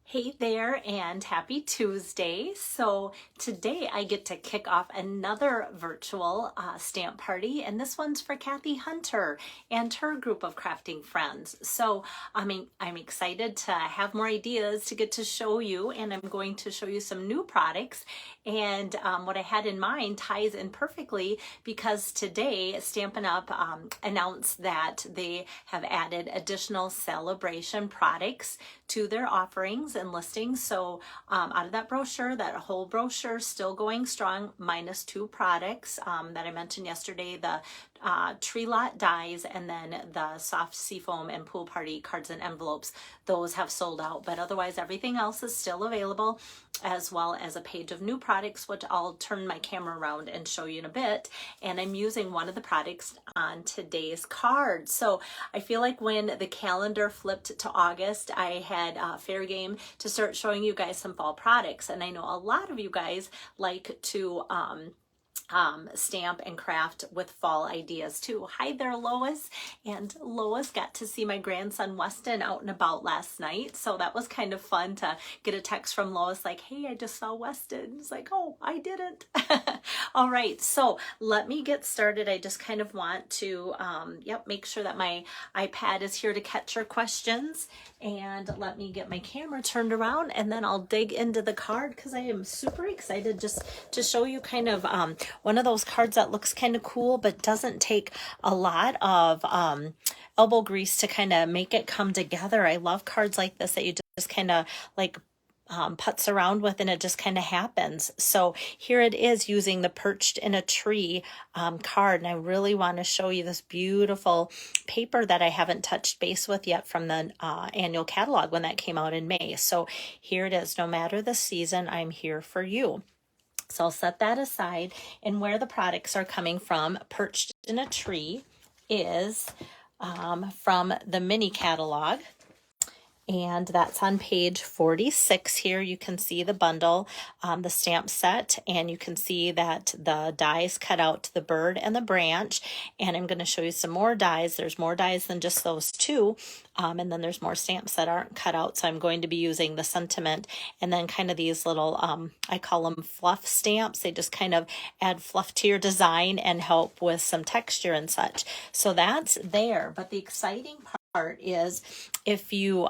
Hey there and happy Tuesday. So today I get to kick off another virtual stamp party, and this one's for Kathy Hunter and her group of crafting friends. So I'm excited to have more ideas to get to show you, and I'm going to show you some new products. And what I had in mind ties in perfectly because today Stampin' Up! Announced that they have added additional celebration products to their offerings and listings. So out of that brochure, that whole brochure still going strong, minus two products that I mentioned yesterday, the tree lot dies and then the soft seafoam and pool party cards and envelopes. Those have sold out, but otherwise everything else is still available, as well as a page of new products, which I'll turn my camera around and show you in a bit. And I'm using one of the products on today's card. So I feel like when the calendar flipped to August, I had fair game to start showing you guys some fall products. And I know a lot of you guys like to stamp and craft with fall ideas too. Hi there, Lois. And Lois got to see my grandson Weston out and about last night, so that was kind of fun to get a text from Lois like, hey, I just saw Weston. It's like, oh, I didn't. All right, so let me get started. I just kind of want to make sure that my iPad is here to catch your questions, and let me get my camera turned around, and then I'll dig into the card because I am super excited just to show you kind of one of those cards that looks kind of cool but doesn't take a lot of elbow grease to kind of make it come together. I love cards like this that you just kind of like putz around with and it just kind of happens. So here it is using the Perched in a Tree card, and I really want to show you this beautiful paper that I haven't touched base with yet from the annual catalog when that came out in May. So here it is. No matter the season, I'm here for you. So I'll set that aside, and where the products are coming from, Perched in a Tree is from the mini catalog. And that's on page 46 here. You can see the bundle, the stamp set, and you can see that the dies cut out to the bird and the branch. And I'm going to show you some more dies. There's more dies than just those two. And then there's more stamps that aren't cut out. So I'm going to be using the sentiment and then kind of these little, I call them fluff stamps. They just kind of add fluff to your design and help with some texture and such. So that's there. But the exciting part is if you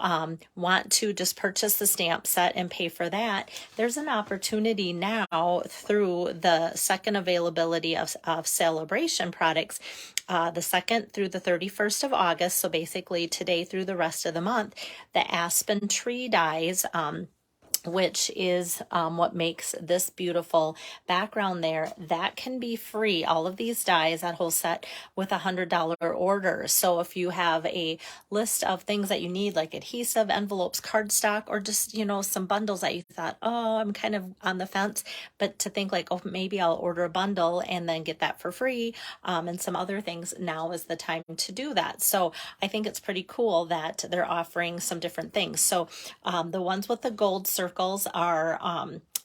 want to just purchase the stamp set and pay for that, there's an opportunity now through the second availability of celebration products, the 2nd through the 31st of August. So basically today through the rest of the month, the aspen tree dies, which is what makes this beautiful background there, that can be free. All of these dies, that whole set, with $100 order. So if you have a list of things that you need, like adhesive, envelopes, cardstock, or just, you know, some bundles that you thought, oh, I'm kind of on the fence, but to think like, oh, maybe I'll order a bundle and then get that for free, and some other things, now is the time to do that. So I think it's pretty cool that they're offering some different things. So the ones with the gold circles are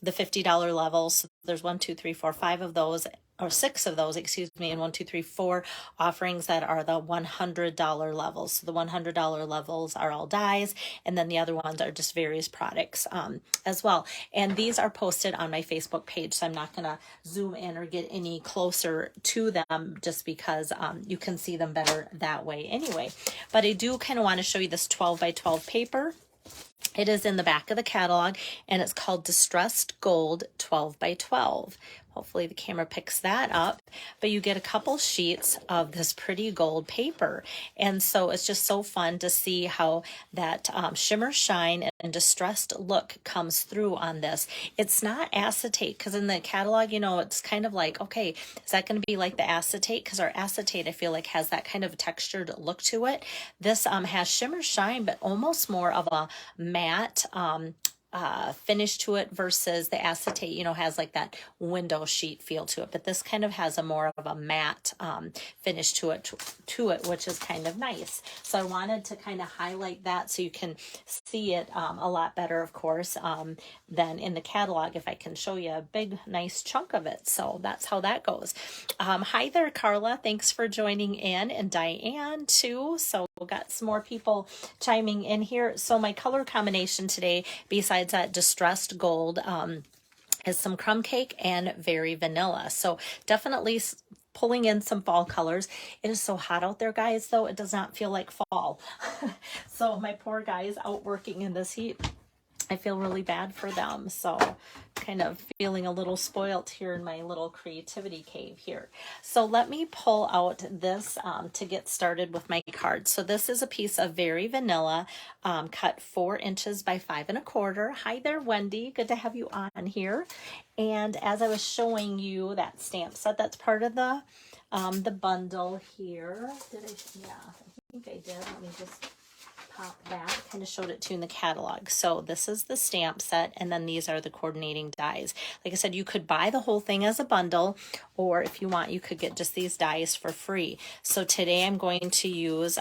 the $50 levels. So there's 1, 2, 3, 4, 5 of those, or 6 of those, excuse me, and 1, 2, 3, 4 offerings that are the $100 levels. So the $100 levels are all dies, and then the other ones are just various products as well. And these are posted on my Facebook page, so I'm not going to zoom in or get any closer to them just because you can see them better that way anyway. But I do kind of want to show you this 12 by 12 paper. It is in the back of the catalog, and it's called Distressed Gold 12 by 12. Hopefully the camera picks that up, but you get a couple sheets of this pretty gold paper. And so it's just so fun to see how that shimmer, shine, and distressed look comes through on this. It's not acetate, because in the catalog, you know, it's kind of like, okay, is that going to be like the acetate? Because our acetate, I feel like, has that kind of textured look to it. This has shimmer, shine, but almost more of a matte finish to it versus the acetate, you know, has like that window sheet feel to it. But this kind of has a more of a matte finish to it, which is kind of nice. So I wanted to kind of highlight that so you can see it a lot better, of course, than in the catalog if I can show you a big, nice chunk of it. So that's how that goes. Hi there, Carla. Thanks for joining in, and Diane too. So we've got some more people chiming in here. So my color combination today, besides that distressed gold, is some crumb cake and very vanilla. So definitely pulling in some fall colors. It is so hot out there, guys, though. It does not feel like fall. So my poor guys out working in this heat, I feel really bad for them. So kind of feeling a little spoilt here in my little creativity cave here. So let me pull out this to get started with my card. So this is a piece of Very Vanilla, cut 4 inches by 5 1/4. Hi there, Wendy. Good to have you on here. And as I was showing you that stamp set, that's part of the bundle here. Did I? Yeah, I think I did. Let me just pop that. Kind of showed it to you in the catalog. So this is the stamp set, and then these are the coordinating dies. Like I said, you could buy the whole thing as a bundle, or if you want, you could get just these dies for free. So today I'm going to use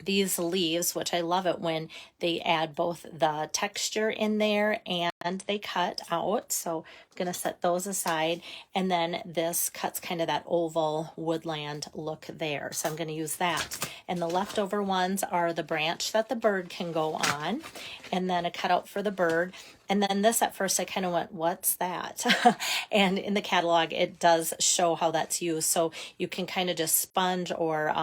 these leaves, which I love it when they add both the texture in there and they cut out. So I'm going to set those aside. And then this cuts kind of that oval woodland look there. So I'm going to use that. And the leftover ones are the branch that the bird can go on, and then a cutout for the bird. And then this, at first I kind of went, what's that? And in the catalog, it does show how that's used. So you can kind of just sponge or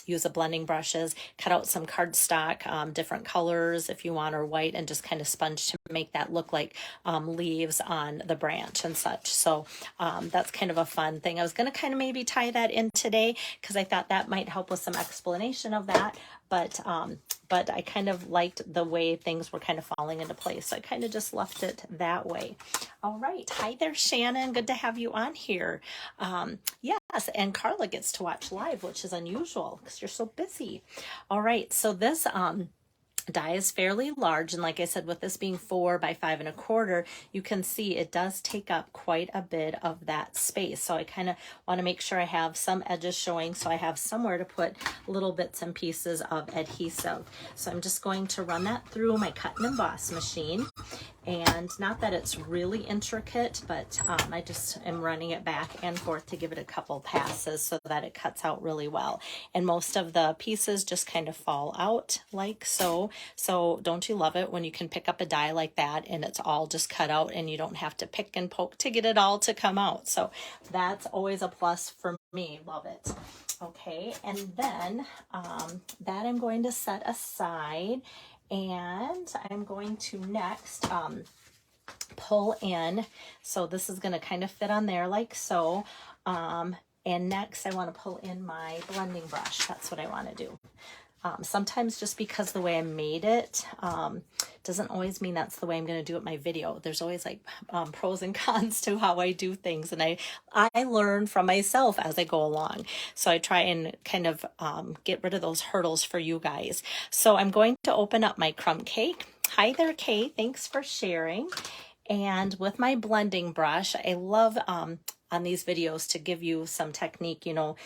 use a blending brushes, cut out some cardstock, different colors if you want, or white, and just kind of sponge to make that look like leaves on the branch and such. So that's kind of a fun thing. I was going to kind of maybe tie that in today because I thought that might help with some explanation of that. But I kind of liked the way things were kind of falling into place. So I kind of just left it that way. All right. Hi there, Shannon. Good to have you on here. Yes, and Carla gets to watch live, which is unusual because you're so busy. All right. So this die is fairly large, and like I said, with this being 4 by 5 1/4, you can see it does take up quite a bit of that space. So I kind of want to make sure I have some edges showing, so I have somewhere to put little bits and pieces of adhesive. So I'm just going to run that through my cut and emboss machine. And not that it's really intricate, but I just am running it back and forth to give it a couple passes so that it cuts out really well. And most of the pieces just kind of fall out like so. So don't you love it when you can pick up a die like that and it's all just cut out and you don't have to pick and poke to get it all to come out? So that's always a plus for me. Love it. Okay, and then that I'm going to set aside. And I'm going to next pull in. So this is going to kind of fit on there like so. And next I want to pull in my blending brush. That's what I want to do. Sometimes just because the way I made it doesn't always mean that's the way I'm going to do it in my video. There's always like pros and cons to how I do things, and I learn from myself as I go along. So I try and kind of get rid of those hurdles for you guys. So I'm going to open up my crumb cake. Hi there, Kay. Thanks for sharing. And with my blending brush, I love on these videos to give you some technique, you know,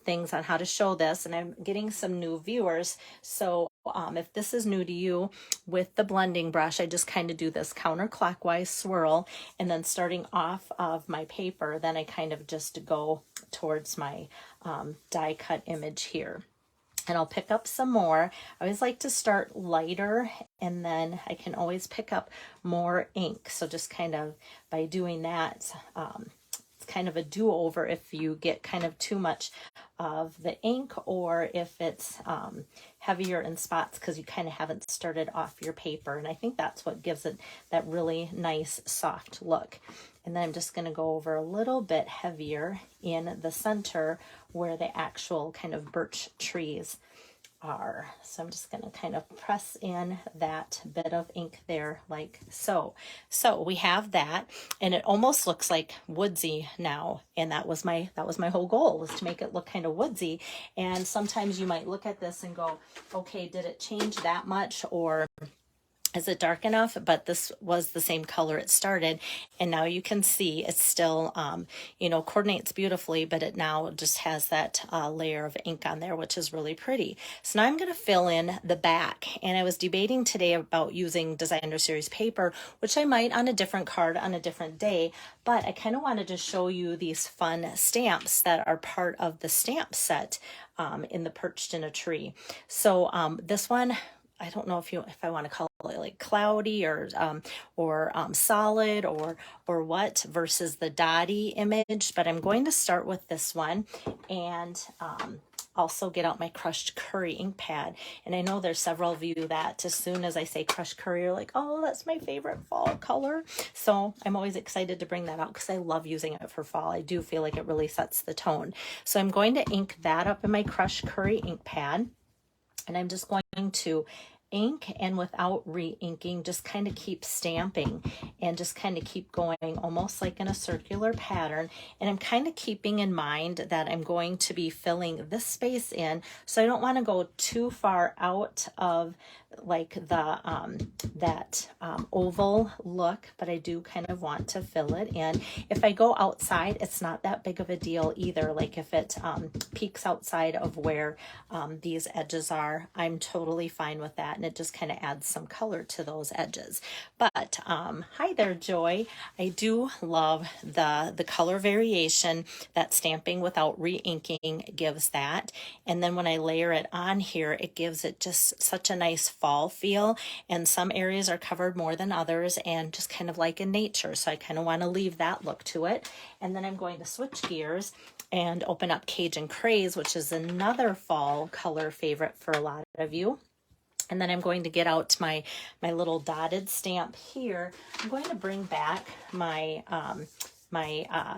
things on how to show this, and I'm getting some new viewers. So if this is new to you, with the blending brush, I just kind of do this counterclockwise swirl, and then starting off of my paper, then I kind of just go towards my die cut image here. And I'll pick up some more. I always like to start lighter, and then I can always pick up more ink. So just kind of by doing that, it's kind of a do-over if you get kind of too much of the ink, or if it's heavier in spots because you kind of haven't started off your paper. And I think that's what gives it that really nice soft look. And then I'm just going to go over a little bit heavier in the center where the actual kind of birch trees are. So I'm just going to kind of press in that bit of ink there like so. So we have that, and it almost looks like woodsy now. And that was my whole goal, was to make it look kind of woodsy. And sometimes you might look at this and go, okay, did it change that much? Or Is it dark enough? But this was the same color it started. And now you can see it's still, you know, coordinates beautifully, but it now just has that layer of ink on there, which is really pretty. So now I'm going to fill in the back. And I was debating today about using Designer Series paper, which I might on a different card on a different day. But I kind of wanted to show you these fun stamps that are part of the stamp set in the Perched in a Tree. So this one, I don't know if I want to call it like cloudy or solid or what versus the dotty image, but I'm going to start with this one and also get out my crushed curry ink pad. And I know there's several of you that as soon as I say crushed curry, you're like, oh, that's my favorite fall color. So I'm always excited to bring that out because I love using it for fall. I do feel like it really sets the tone. So I'm going to ink that up in my crushed curry ink pad. And I'm just going to ink and without re-inking, just kind of keep stamping and just kind of keep going almost like in a circular pattern. And I'm kind of keeping in mind that I'm going to be filling this space in. So I don't want to go too far out of like the oval look, but I do kind of want to fill it in. If I go outside, it's not that big of a deal either. Like if it peeks outside of where these edges are, I'm totally fine with that, and it just kind of adds some color to those edges. But hi there, Joy. I do love the color variation that stamping without re-inking gives that. And then when I layer it on here, it gives it just such a nice fall feel, and some areas are covered more than others, and just kind of like in nature. So I kind of want to leave that look to it. And then I'm going to switch gears and open up Cajun Craze, which is another fall color favorite for a lot of you. And then I'm going to get out my little dotted stamp here. I'm going to bring back my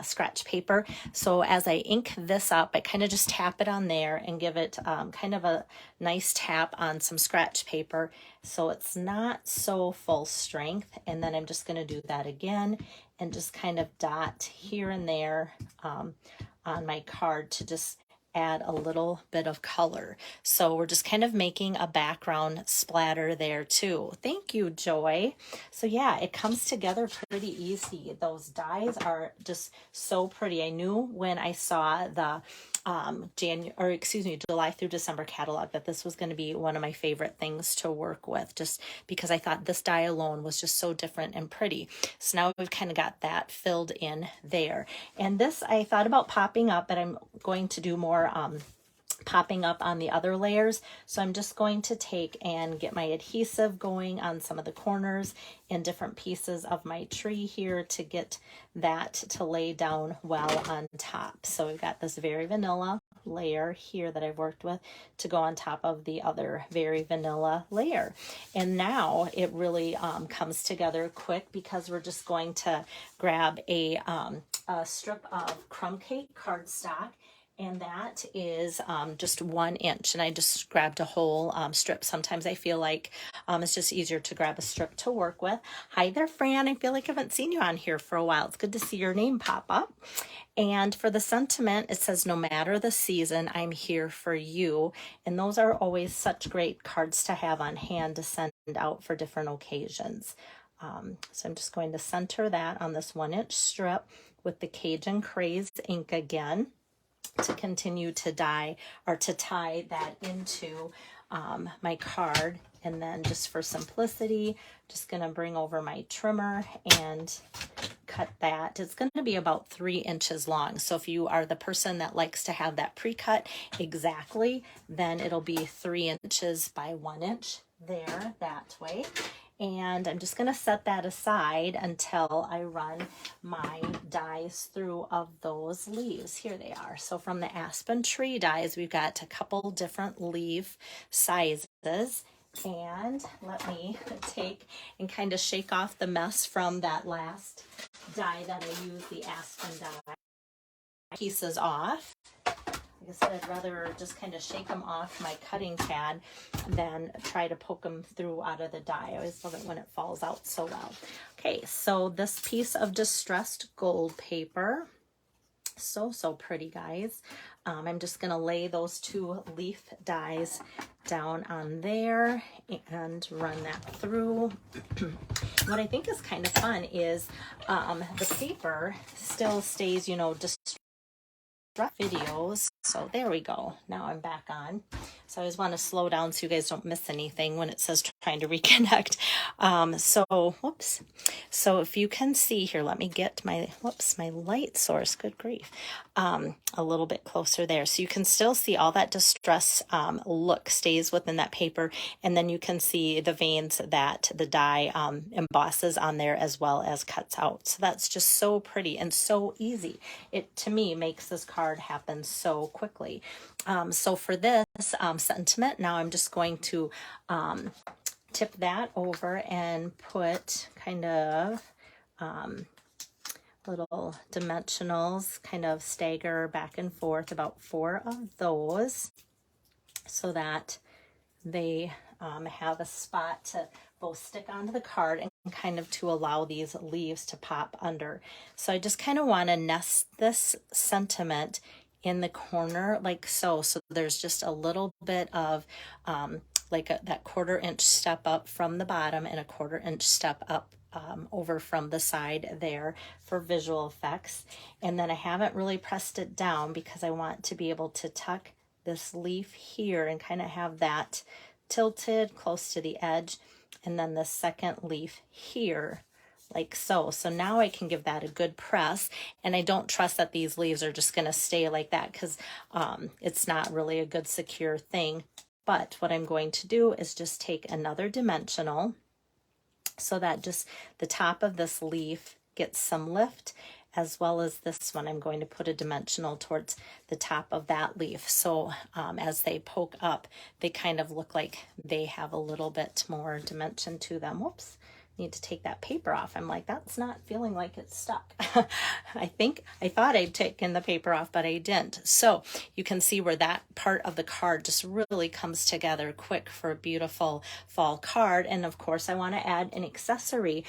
scratch paper. So as I ink this up, I kind of just tap it on there and give it kind of a nice tap on some scratch paper so it's not so full strength. And then I'm just going to do that again and just kind of dot here and there on my card to just add a little bit of color. So we're just kind of making a background splatter there too. Thank you, Joy. So yeah, it comes together pretty easy. Those dies are just so pretty. I knew when I saw the July through December catalog that this was going to be one of my favorite things to work with, just because I thought this die alone was just so different and pretty. So now we've kind of got that filled in there. And this I thought about popping up, but I'm going to do more popping up on the other layers. So I'm just going to take and get my adhesive going on some of the corners and different pieces of my tree here to get that to lay down well on top. So we've got this very vanilla layer here that I've worked with to go on top of the other very vanilla layer. And now it really comes together quick because we're just going to grab a strip of crumb cake cardstock, and that is just 1 inch. And I just grabbed a whole strip. Sometimes I feel like it's just easier to grab a strip to work with. Hi there, Fran. I feel like I haven't seen you on here for a while. It's good to see your name pop up. And for the sentiment, it says, no matter the season, I'm here for you. And those are always such great cards to have on hand to send out for different occasions. So I'm just going to center that on this 1 inch strip with the Cajun Craze ink again, to continue to tie that into my card. And then just for simplicity, just going to bring over my trimmer and cut that. It's going to be about 3 inches long. So if you are the person that likes to have that pre-cut exactly, then it'll be 3 inches by 1 inch there that way. And I'm just going to set that aside until I run my dies through of those leaves. Here they are. So from the aspen tree dies, we've got a couple different leaf sizes. And let me take and kind of shake off the mess from that last die that I used, the aspen die. Pieces off. Like I said, I'd rather just kind of shake them off my cutting pad than try to poke them through out of the die. I always love it when it falls out so well. Okay, so this piece of distressed gold paper, So, so pretty, guys. I'm just going to lay those 2 leaf dies down on there and run that through. What I think is kind of fun is the paper still stays, you know, just videos. So there we go. Now I'm back on. So I always want to slow down so you guys don't miss anything when it says trying to reconnect. Whoops. So if you can see here, let me get my light source, good grief, a little bit closer there. So you can still see all that distress look stays within that paper. And then you can see the veins that the die embosses on there as well as cuts out. So that's just so pretty and so easy. It, to me, makes this card happen so quickly. So for this sentiment, now I'm just going to tip that over and put kind of little dimensionals, kind of stagger back and forth, about 4 of those, so that they have a spot to both stick onto the card and kind of to allow these leaves to pop under. So I just kind of want to nest this sentiment in the corner like so. So there's just a little bit of that 1/4 inch step up from the bottom and a 1/4 inch step up over from the side there for visual effects. And then I haven't really pressed it down because I want to be able to tuck this leaf here and kind of have that tilted close to the edge, and then the second leaf here like so. So now I can give that a good press, and I don't trust that these leaves are just going to stay like that because it's not really a good secure thing. But what I'm going to do is just take another dimensional so that just the top of this leaf gets some lift, as well as this one. I'm going to put a dimensional towards the top of that leaf. So as they poke up, they kind of look like they have a little bit more dimension to them. Whoops, need to take that paper off. I'm like, that's not feeling like it's stuck. I thought I'd taken the paper off, but I didn't. So you can see where that part of the card just really comes together quick for a beautiful fall card. And of course, I want to add an accessory,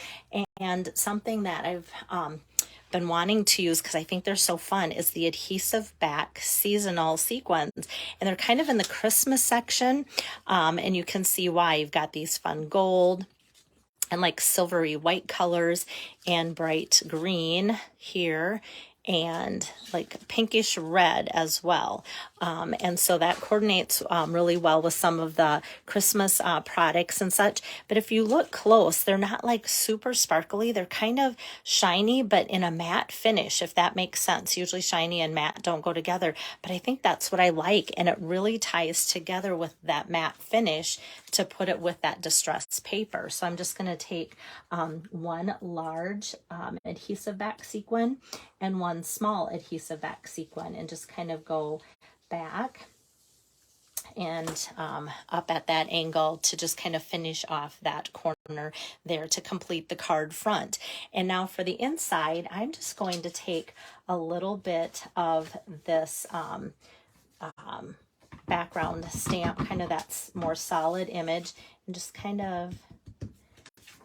and something that I've been wanting to use because I think they're so fun is the adhesive back seasonal sequins, and they're kind of in the Christmas section, and you can see why. You've got these fun gold and like silvery white colors and bright green here, and like pinkish red as well. And so that coordinates really well with some of the Christmas products and such. But if you look close, they're not like super sparkly. They're kind of shiny, but in a matte finish, if that makes sense. Usually shiny and matte don't go together, but I think that's what I like. And it really ties together with that matte finish to put it with that distressed paper. So I'm just going to take one large adhesive back sequin and one small adhesive back sequin, and just kind of go back and up at that angle to just kind of finish off that corner there to complete the card front. And now for the inside, I'm just going to take a little bit of this background stamp, kind of that more solid image, and just kind of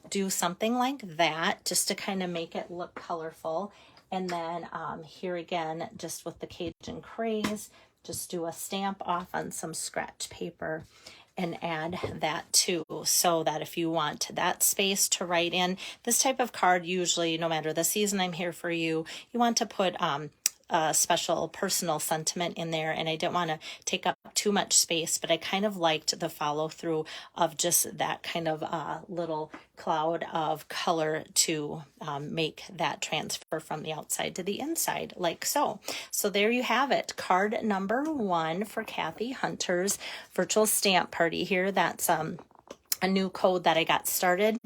do something like that just to kind of make it look colorful. And then here again, just with the Cajun craze, just do a stamp off on some scratch paper and add that too, so that if you want that space to write in, this type of card, usually no matter the season, I'm here for you, you want to put a special personal sentiment in there. And I didn't want to take up too much space, but I kind of liked the follow through of just that kind of little cloud of color to make that transfer from the outside to the inside, like so. So there you have it, card number 1 for Kathy Hunter's virtual stamp party here. That's a new code that I got started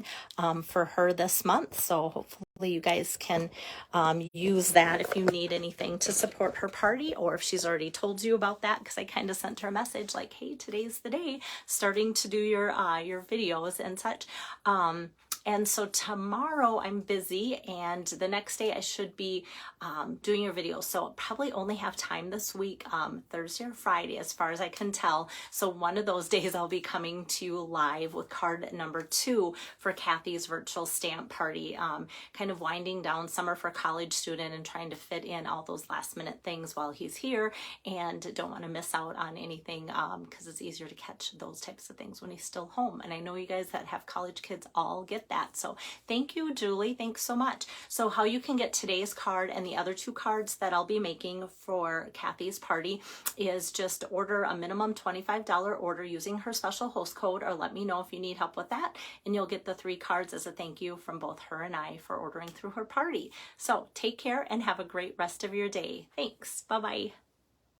for her this month. So hopefully you guys can use that if you need anything to support her party, or if she's already told you about that, because I kind of sent her a message like, hey, today's the day, starting to do your videos and such. And so tomorrow I'm busy, and the next day I should be doing your video. So I'll probably only have time this week, Thursday or Friday, as far as I can tell. So one of those days I'll be coming to you live with card number 2 for Kathy's virtual stamp party, kind of winding down summer for college student and trying to fit in all those last minute things while he's here, and don't want to miss out on anything because it's easier to catch those types of things when he's still home. And I know you guys that have college kids all get that. So thank you, Julie. Thanks so much. So how you can get today's card and the other 2 cards that I'll be making for Kathy's party is just order a minimum $25 order using her special host code, or let me know if you need help with that, and you'll get the 3 cards as a thank you from both her and I for ordering through her party. So take care and have a great rest of your day. Thanks. Bye-bye.